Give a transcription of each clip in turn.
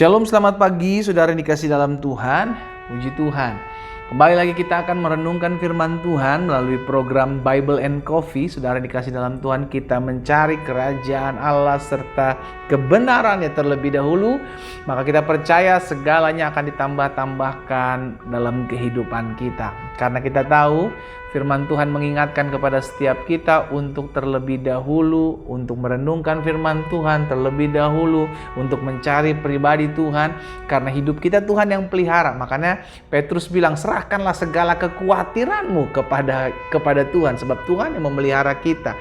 Shalom, selamat pagi saudara yang dikasih dalam Tuhan. Puji Tuhan. Kembali lagi kita akan merenungkan firman Tuhan melalui program Bible and Coffee. Saudara yang dikasih dalam Tuhan, kita mencari kerajaan Allah serta kebenarannya terlebih dahulu. Maka kita percaya segalanya akan ditambah-tambahkan dalam kehidupan kita. Karena kita tahu firman Tuhan mengingatkan kepada setiap kita untuk terlebih dahulu, untuk merenungkan firman Tuhan terlebih dahulu, untuk mencari pribadi Tuhan, karena hidup kita Tuhan yang pelihara. Makanya Petrus bilang, serahkanlah segala kekhawatiranmu kepada Tuhan, sebab Tuhan yang memelihara kita.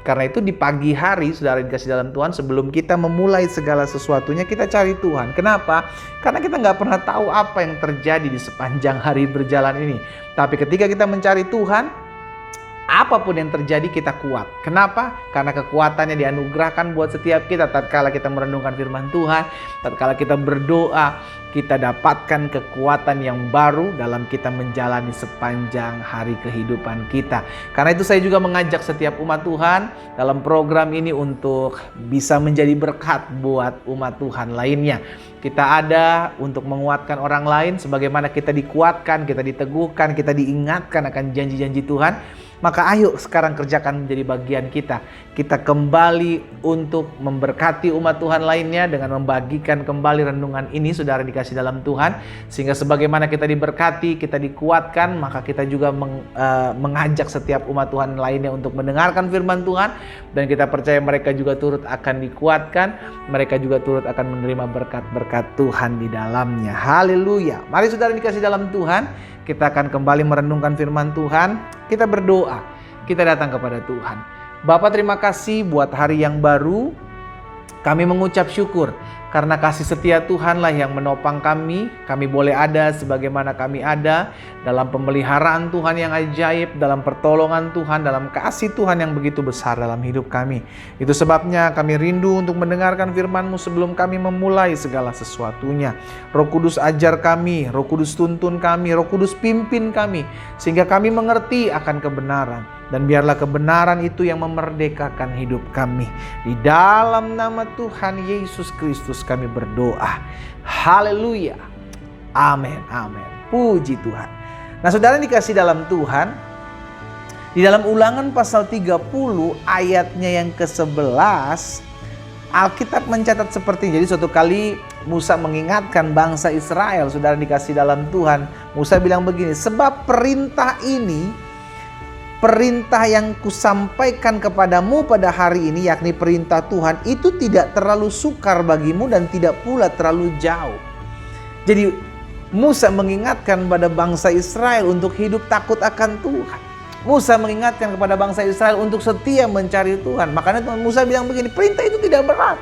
Karena itu di pagi hari, saudara dikasih dalam Tuhan, sebelum kita memulai segala sesuatunya, kita cari Tuhan. Kenapa? Karena kita nggak pernah tahu apa yang terjadi di sepanjang hari berjalan ini. Tapi ketika kita mencari Tuhan, apapun yang terjadi kita kuat. Kenapa? Karena kekuatannya dianugerahkan buat setiap kita. Tatkala kita merenungkan firman Tuhan, tatkala kita berdoa, kita dapatkan kekuatan yang baru dalam kita menjalani sepanjang hari kehidupan kita. Karena itu saya juga mengajak setiap umat Tuhan dalam program ini untuk bisa menjadi berkat buat umat Tuhan lainnya. Kita ada untuk menguatkan orang lain, sebagaimana kita dikuatkan, kita diteguhkan, kita diingatkan akan janji-janji Tuhan. Maka ayo sekarang kerjakan menjadi bagian kita. Kita kembali untuk memberkati umat Tuhan lainnya dengan membagikan kembali renungan ini, saudara dikasih dalam Tuhan. Sehingga sebagaimana kita diberkati, kita dikuatkan, maka kita juga mengajak setiap umat Tuhan lainnya untuk mendengarkan firman Tuhan. Dan kita percaya mereka juga turut akan dikuatkan, mereka juga turut akan menerima berkat-berkat Tuhan di dalamnya. Haleluya. Mari saudara dikasih dalam Tuhan, kita akan kembali merenungkan firman Tuhan. Kita berdoa, kita datang kepada Tuhan. Bapa, terima kasih buat hari yang baru. Kami mengucap syukur karena kasih setia Tuhanlah yang menopang kami. Kami boleh ada sebagaimana kami ada dalam pemeliharaan Tuhan yang ajaib, dalam pertolongan Tuhan, dalam kasih Tuhan yang begitu besar dalam hidup kami. Itu sebabnya kami rindu untuk mendengarkan firman-Mu sebelum kami memulai segala sesuatunya. Roh Kudus ajar kami, Roh Kudus tuntun kami, Roh Kudus pimpin kami, sehingga kami mengerti akan kebenaran. Dan biarlah kebenaran itu yang memerdekakan hidup kami. Di dalam nama Tuhan Yesus Kristus kami berdoa. Haleluya. Amin. Amin. Puji Tuhan. Nah, saudara dikasih dalam Tuhan, di dalam Ulangan pasal 30 ayatnya yang ke-11, Alkitab mencatat seperti ini. Jadi suatu kali Musa mengingatkan bangsa Israel, saudara dikasih dalam Tuhan. Musa bilang begini, sebab perintah ini, perintah yang kusampaikan kepadamu pada hari ini, yakni perintah Tuhan, itu tidak terlalu sukar bagimu dan tidak pula terlalu jauh. Jadi Musa mengingatkan pada bangsa Israel untuk hidup takut akan Tuhan. Musa mengingatkan kepada bangsa Israel untuk setia mencari Tuhan. Makanya Musa bilang begini, perintah itu tidak berat.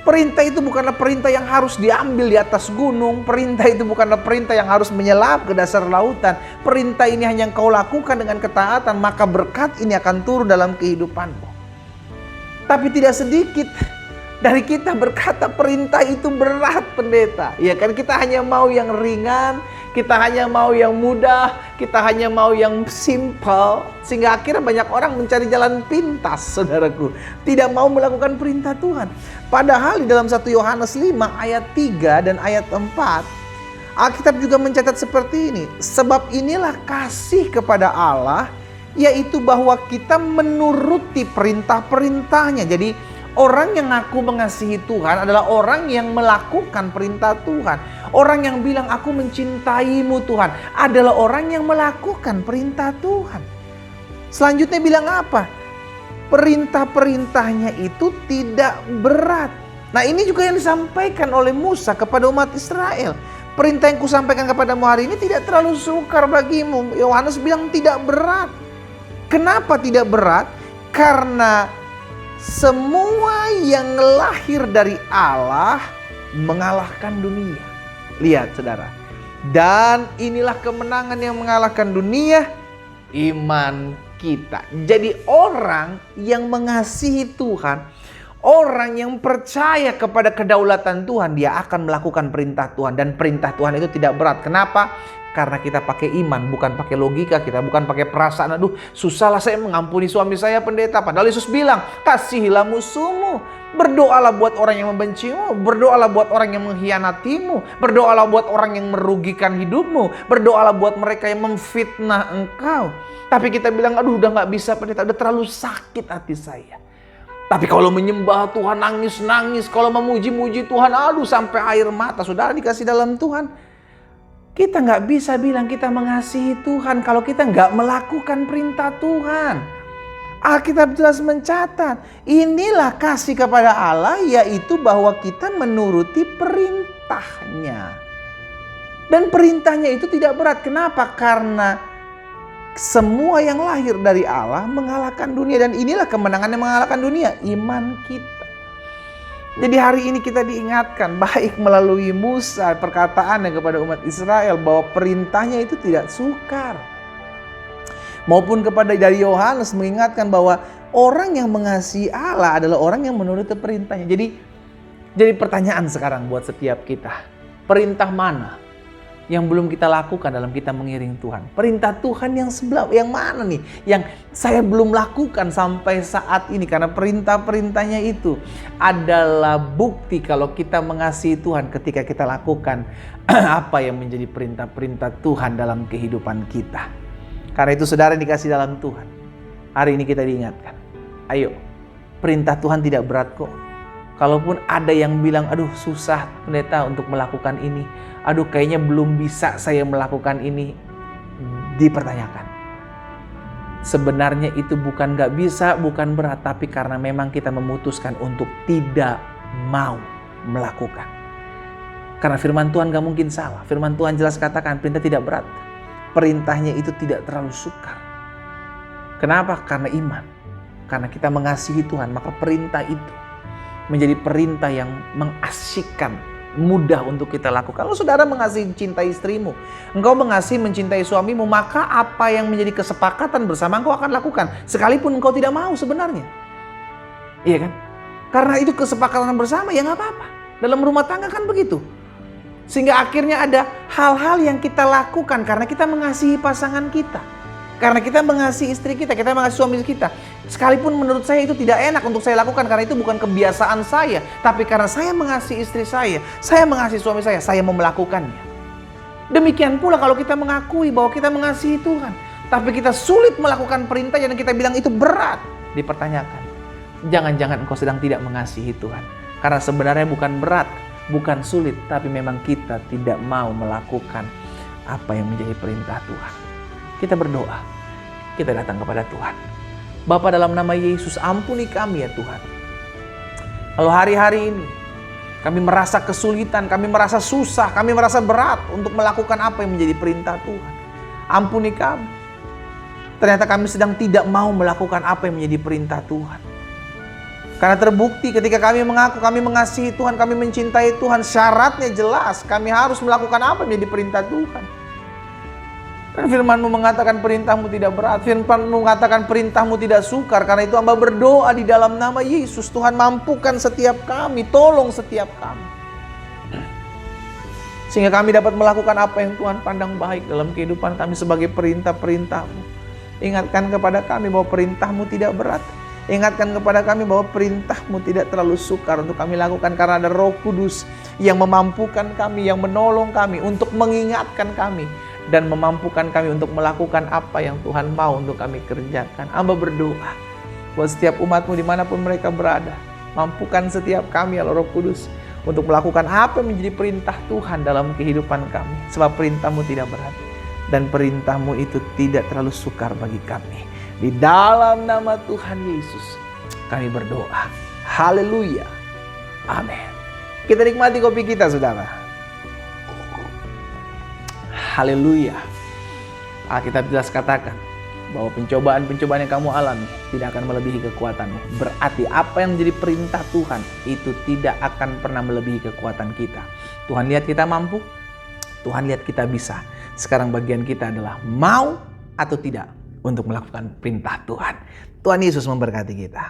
Perintah itu bukanlah perintah yang harus diambil di atas gunung. Perintah itu bukanlah perintah yang harus menyelam ke dasar lautan. Perintah ini hanya yang kau lakukan dengan ketaatan, maka berkat ini akan turun dalam kehidupanmu. Tapi tidak sedikit dari kita berkata perintah itu berat, pendeta. Ya kan, kita hanya mau yang ringan, kita hanya mau yang mudah, kita hanya mau yang simple. Sehingga akhirnya banyak orang mencari jalan pintas, saudaraku. Tidak mau melakukan perintah Tuhan. Padahal di dalam 1 Yohanes 5 ayat 3 dan ayat 4, Alkitab juga mencatat seperti ini. Sebab inilah kasih kepada Allah, yaitu bahwa kita menuruti perintah-perintahnya. Jadi orang yang ngaku mengasihi Tuhan adalah orang yang melakukan perintah Tuhan. Orang yang bilang aku mencintaimu Tuhan adalah orang yang melakukan perintah Tuhan. Selanjutnya bilang apa? Perintah-perintahnya itu tidak berat. Nah, ini juga yang disampaikan oleh Musa kepada umat Israel. Perintah yang kusampaikan kepadamu hari ini tidak terlalu sukar bagimu. Yohanes bilang tidak berat. Kenapa tidak berat? Karena semua yang lahir dari Allah mengalahkan dunia. Lihat saudara. Dan inilah kemenangan yang mengalahkan dunia, iman kita. Jadi orang yang mengasihi Tuhan, orang yang percaya kepada kedaulatan Tuhan, dia akan melakukan perintah Tuhan. Dan perintah Tuhan itu tidak berat. Kenapa? Karena kita pakai iman, bukan pakai logika kita, bukan pakai perasaan. Aduh, susahlah saya mengampuni suami saya pendeta. Padahal Yesus bilang, kasihilah musuhmu. Berdoalah buat orang yang membencimu. Berdoalah buat orang yang mengkhianatimu. Berdoalah buat orang yang merugikan hidupmu. Berdoalah buat mereka yang memfitnah engkau. Tapi kita bilang, aduh udah gak bisa pendeta, udah terlalu sakit hati saya. Tapi kalau menyembah Tuhan nangis-nangis, kalau memuji-muji Tuhan, aduh sampai air mata. Saudara dikasih dalam Tuhan. Kita nggak bisa bilang kita mengasihi Tuhan kalau kita nggak melakukan perintah Tuhan. Alkitab jelas mencatat, inilah kasih kepada Allah, yaitu bahwa kita menuruti perintahnya. Dan perintahnya itu tidak berat. Kenapa? Karena semua yang lahir dari Allah mengalahkan dunia. Dan inilah kemenangan yang mengalahkan dunia, iman kita. Jadi hari ini kita diingatkan baik melalui Musa perkataannya kepada umat Israel bahwa perintahnya itu tidak sukar. Maupun kepada dari Yohanes mengingatkan bahwa orang yang mengasihi Allah adalah orang yang menuruti perintahnya. Jadi pertanyaan sekarang buat setiap kita. Perintah mana yang belum kita lakukan dalam kita mengiring Tuhan? Perintah Tuhan yang sebelah, yang mana nih? Yang saya belum lakukan sampai saat ini. Karena perintah-perintahnya itu adalah bukti kalau kita mengasihi Tuhan ketika kita lakukan apa yang menjadi perintah-perintah Tuhan dalam kehidupan kita. Karena itu saudara yang dikasih dalam Tuhan, hari ini kita diingatkan. Ayo, perintah Tuhan tidak berat kok. Kalaupun ada yang bilang, aduh susah pendeta untuk melakukan ini. Aduh kayaknya belum bisa saya melakukan ini. Dipertanyakan. Sebenarnya itu bukan gak bisa, bukan berat. Tapi karena memang kita memutuskan untuk tidak mau melakukan. Karena firman Tuhan gak mungkin salah. Firman Tuhan jelas katakan perintah tidak berat. Perintahnya itu tidak terlalu sukar. Kenapa? Karena iman. Karena kita mengasihi Tuhan, maka perintah itu menjadi perintah yang mengasyikkan, mudah untuk kita lakukan. Kalau saudara mengasihi, cintai istrimu, engkau mengasihi, mencintai suamimu, maka apa yang menjadi kesepakatan bersama engkau akan lakukan, sekalipun engkau tidak mau sebenarnya. Iya kan? Karena itu kesepakatan bersama, ya gak apa-apa. Dalam rumah tangga kan begitu. Sehingga akhirnya ada hal-hal yang kita lakukan karena kita mengasihi pasangan kita. Karena kita mengasihi istri kita, kita mengasihi suami kita. Sekalipun menurut saya itu tidak enak untuk saya lakukan karena itu bukan kebiasaan saya. Tapi karena saya mengasihi istri saya mengasihi suami saya mau melakukannya. Demikian pula kalau kita mengakui bahwa kita mengasihi Tuhan. Tapi kita sulit melakukan perintahnya dan kita bilang itu berat. Dipertanyakan. Jangan-jangan engkau sedang tidak mengasihi Tuhan. Karena sebenarnya bukan berat, bukan sulit. Tapi memang kita tidak mau melakukan apa yang menjadi perintah Tuhan. Kita berdoa, kita datang kepada Tuhan. Bapa, dalam nama Yesus, ampuni kami ya Tuhan. Kalau hari-hari ini kami merasa kesulitan, kami merasa susah, kami merasa berat untuk melakukan apa yang menjadi perintah Tuhan. Ampuni kami. Ternyata kami sedang tidak mau melakukan apa yang menjadi perintah Tuhan. Karena terbukti ketika kami mengaku kami mengasihi Tuhan, kami mencintai Tuhan, syaratnya jelas, kami harus melakukan apa yang menjadi perintah Tuhan. Dan firman-Mu mengatakan perintah-Mu tidak berat. Firman-Mu mengatakan perintah-Mu tidak sukar. Karena itu hamba berdoa di dalam nama Yesus. Tuhan, mampukan setiap kami. Tolong setiap kami. Sehingga kami dapat melakukan apa yang Tuhan pandang baik dalam kehidupan kami sebagai perintah-perintah-Mu. Ingatkan kepada kami bahwa perintah-Mu tidak berat. Ingatkan kepada kami bahwa perintah-Mu tidak terlalu sukar untuk kami lakukan. Karena ada Roh Kudus yang memampukan kami, yang menolong kami untuk mengingatkan kami. Dan memampukan kami untuk melakukan apa yang Tuhan mau untuk kami kerjakan. Hamba berdoa buat setiap umat-Mu dimanapun mereka berada. Mampukan setiap kami ya Roh Kudus untuk melakukan apa yang menjadi perintah Tuhan dalam kehidupan kami. Sebab perintah-Mu tidak berat. Dan perintah-Mu itu tidak terlalu sukar bagi kami. Di dalam nama Tuhan Yesus kami berdoa. Haleluya. Amin. Kita nikmati kopi kita saudara. Haleluya. Alkitab jelas katakan bahwa pencobaan-pencobaan yang kamu alami tidak akan melebihi kekuatanmu. Berarti apa yang menjadi perintah Tuhan itu tidak akan pernah melebihi kekuatan kita. Tuhan lihat kita mampu, Tuhan lihat kita bisa. Sekarang bagian kita adalah mau atau tidak untuk melakukan perintah Tuhan. Tuhan Yesus memberkati kita.